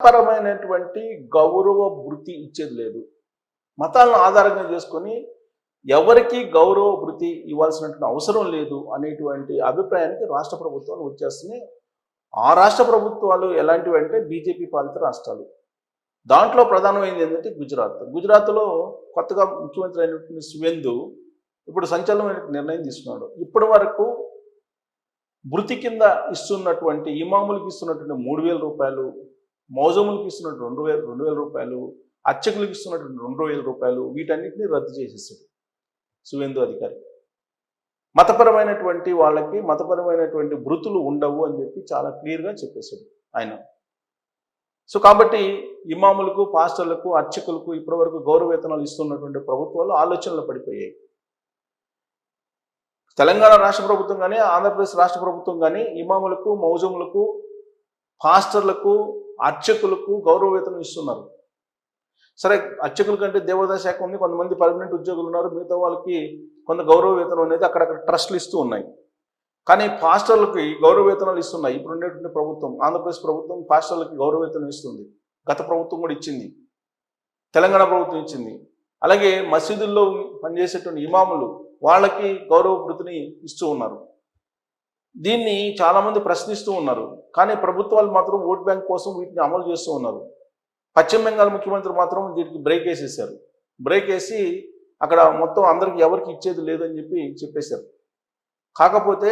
పరమైనటువంటి గౌరవ భృతి ఇచ్చేది లేదు. మతాలను ఆధారంగా చేసుకొని ఎవరికి గౌరవ భృతి ఇవ్వాల్సినటువంటి అవసరం లేదు అనేటువంటి అభిప్రాయానికి రాష్ట్ర ప్రభుత్వాలు వచ్చేస్తున్నాయి. ఆ రాష్ట్ర ప్రభుత్వాలు ఎలాంటివి అంటే బీజేపీ పాలిత రాష్ట్రాలు. దాంట్లో ప్రధానమైనది ఏంటంటే గుజరాత్లో కొత్తగా ముఖ్యమంత్రి అయినటువంటి సువేందు ఇప్పుడు సంచలనమైన నిర్ణయం తీసుకున్నాడు. ఇప్పటి వరకు భృతి కింద ఇస్తున్నటువంటి ఇమాములకు ఇస్తున్నటువంటి 3,000 రూపాయలు, మౌజములకు ఇస్తున్నటువంటి 2,000 రూపాయలు, అర్చకులకు ఇస్తున్నటువంటి 2,000 రూపాయలు, వీటన్నిటిని రద్దు చేసేసాడు సువేందు అధికారి. మతపరమైనటువంటి వాళ్ళకి మతపరమైనటువంటి భృతులు ఉండవు అని చెప్పి చాలా క్లియర్గా చెప్పేశాడు ఆయన. సో కాబట్టి ఇమాములకు, పాస్టర్లకు, అర్చకులకు ఇప్పటివరకు గౌరవ వేతనాలు ఇస్తున్నటువంటి ప్రభుత్వాలు ఆలోచనలు పడిపోయాయి. తెలంగాణ రాష్ట్ర ప్రభుత్వం కానీ, ఆంధ్రప్రదేశ్ రాష్ట్ర ప్రభుత్వం కానీ ఇమాములకు, మౌజములకు, పాస్టర్లకు, అర్చకులకు గౌరవ వేతనం ఇస్తున్నారు. సరే, అర్చకుల కంటే దేవాదాయ శాఖ ఉంది, కొంతమంది పర్మనెంట్ ఉద్యోగులు ఉన్నారు, మిగతా వాళ్ళకి కొంత గౌరవ వేతనం అనేది అక్కడక్కడ ట్రస్టులు ఇస్తూ ఉన్నాయి. కానీ పాస్టర్లకి గౌరవ వేతనాలు ఇస్తున్నాయి. ఇప్పుడు ఉండేటువంటి ప్రభుత్వం, ఆంధ్రప్రదేశ్ ప్రభుత్వం పాస్టర్లకి గౌరవ వేతనం ఇస్తుంది. గత ప్రభుత్వం కూడా ఇచ్చింది, తెలంగాణ ప్రభుత్వం ఇచ్చింది. అలాగే మసీదుల్లో పనిచేసేటువంటి ఇమాములు వాళ్ళకి గౌరవ భృతిని ఇస్తూ ఉన్నారు. దీన్ని చాలామంది ప్రశ్నిస్తూ ఉన్నారు. కానీ ప్రభుత్వాలు మాత్రం ఓట్ బ్యాంక్ కోసం వీటిని అమలు చేస్తూ ఉన్నారు. పశ్చిమ బెంగాల్ ముఖ్యమంత్రి మాత్రం దీనికి బ్రేక్ వేసేసారు. బ్రేక్ వేసి అక్కడ మొత్తం అందరికి ఎవరికి ఇచ్చేది లేదని చెప్పేశారు. కాకపోతే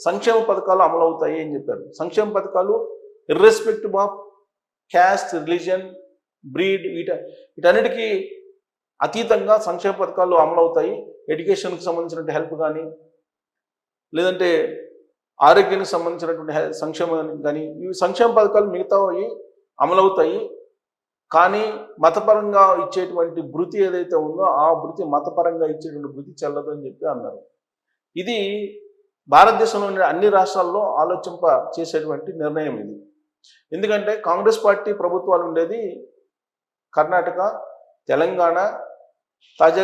సంక్షేమ పథకాలు అమలు అవుతాయి అని చెప్పారు. సంక్షేమ పథకాలు irrespective of caste, religion, breed వీటన్నిటికీ అతీతంగా సంక్షేమ పథకాలు అమలు అవుతాయి. ఎడ్యుకేషన్కి సంబంధించినటువంటి హెల్ప్ కానీ, లేదంటే ఆరోగ్యానికి సంబంధించినటువంటి సంక్షేమం కానీ, ఇవి సంక్షేమ పథకాలు మిగతావి అమలవుతాయి. కానీ మతపరంగా ఇచ్చేటువంటి భృతి ఏదైతే ఉందో ఆ భృతి మతపరంగా ఇచ్చేటువంటి భృతి చెల్లదు అని చెప్పి అన్నారు. ఇది భారతదేశంలోని అన్ని రాష్ట్రాల్లో ఆలోచింప చేసేటువంటి నిర్ణయం ఇది. ఎందుకంటే కాంగ్రెస్ పార్టీ ప్రభుత్వాలు ఉండేది కర్ణాటక, తెలంగాణ, తాజా